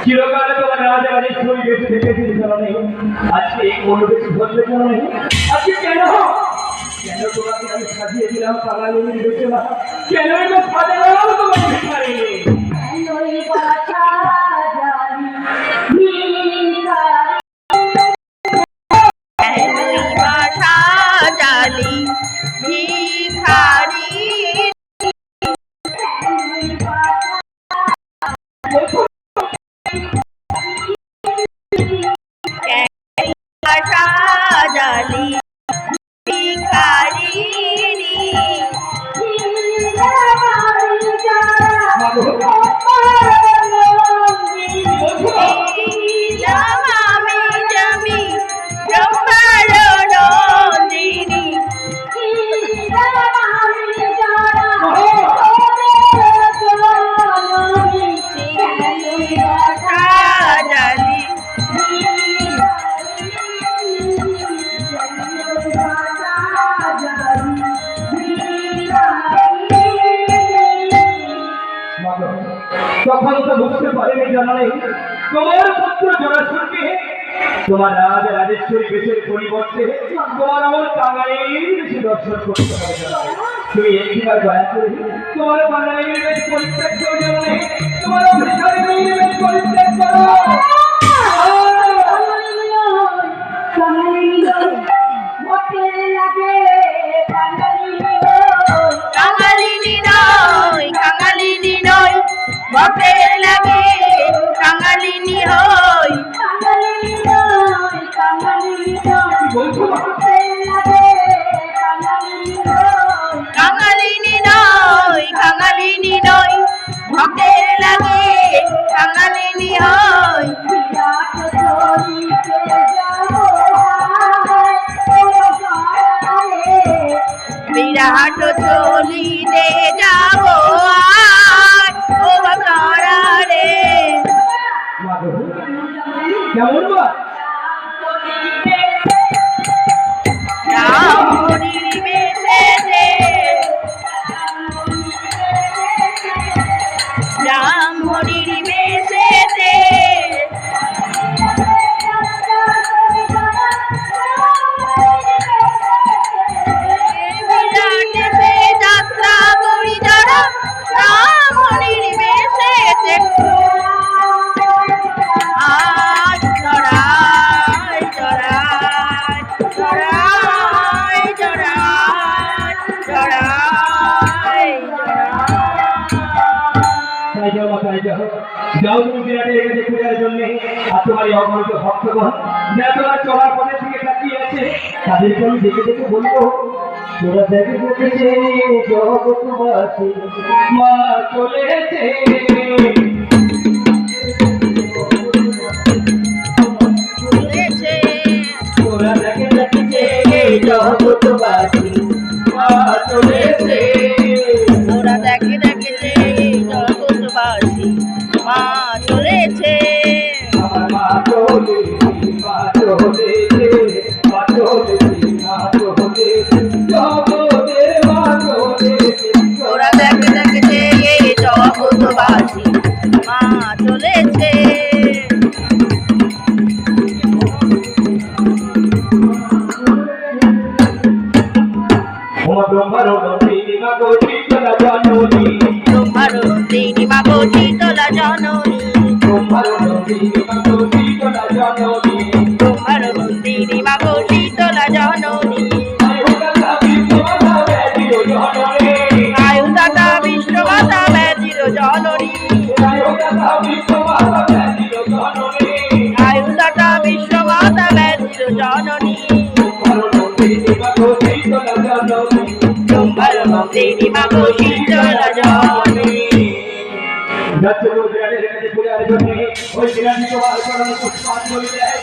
চিরকালে তোমার রাজা রাজেশ্বরী বেশি দেখেছি জানি আজকে কোনো বেশি বলতে জানি আজকে কেন কেন তোমাকে আমি সাজিয়ে দিলাম পালালি বেশি না কেন এটা সাজালাম তোমাকে ভিখারি কেনই বাছা জানি ভিখারি জালি ভিখারি জমি ব্রহ্মার নন্দিনী তখন তো বুঝতে পারেনি জানালে তোমার পুত্র জরাসুরকে তোমার রাজা রাজেশ্বরী বেশের পরিবর্তে তোমার আমার কাঙালির বেশে দর্শন করতে হবে তুমি একবার দয়া করে তোমার কাঙালির বেশ পরিত্যাগ করে জানালে তোমার ভিখারির বেশ পরিত্যাগ করো বটের লাগে কাঙালিনী হই কাঙালিনী নয় ভক্তের লাগে কাঙালিনী হই বিরাট চলিতে যাব ও বাকারা রে কেমন বা রাম হরির বেশেতে রাম হরির বেশেতে যাত্রা করি যারা রাম হরির বেশেতে আজ চড়াই চড়াই চড়াই চড়াই চড়াই যাও তুমি বিরাটের কাছে পূজার জন্য আর তোমার এই অগণিত ভক্তগণ যারা তোমার চলার পথে থেকে তাকিয়ে আছে তাদেরকে আমি দেখে দেখে বলবো তোরা দেখে দেখেছে জগৎবাসী মা চলেছে তোরা দেখে দেখেছে জগৎবাসী মা চলেছে ওরা দেখে দেখেছে জগৎবাসী মা চলেছে আমার মা চলেছে মা চলেছে মা চলেছে মা চলেছে জগতের মা চলেছে ওরা দেখে দেখেছে জগৎবাসী মা চলেছে ব্রহ্মার নন্দিনী মা গো শীতলা জননী ব্রহ্মার নন্দিনী মা গো শীতলা জননী ব্রহ্মার নন্দিনী মা গো শীতলা জননী ব্রহ্মার নন্দিনী মা গো শীতলা জননী আয়ুদাতা বিশ্বমাতা ব্যাধির জননী আয়ুদাতা বিশ্বমাতা ব্যাধির জননী ব্রহ্মার নন্দিনী মা গো শীতলা জননী ওই বিরাট পুষ্পাঞ্জলি দেয়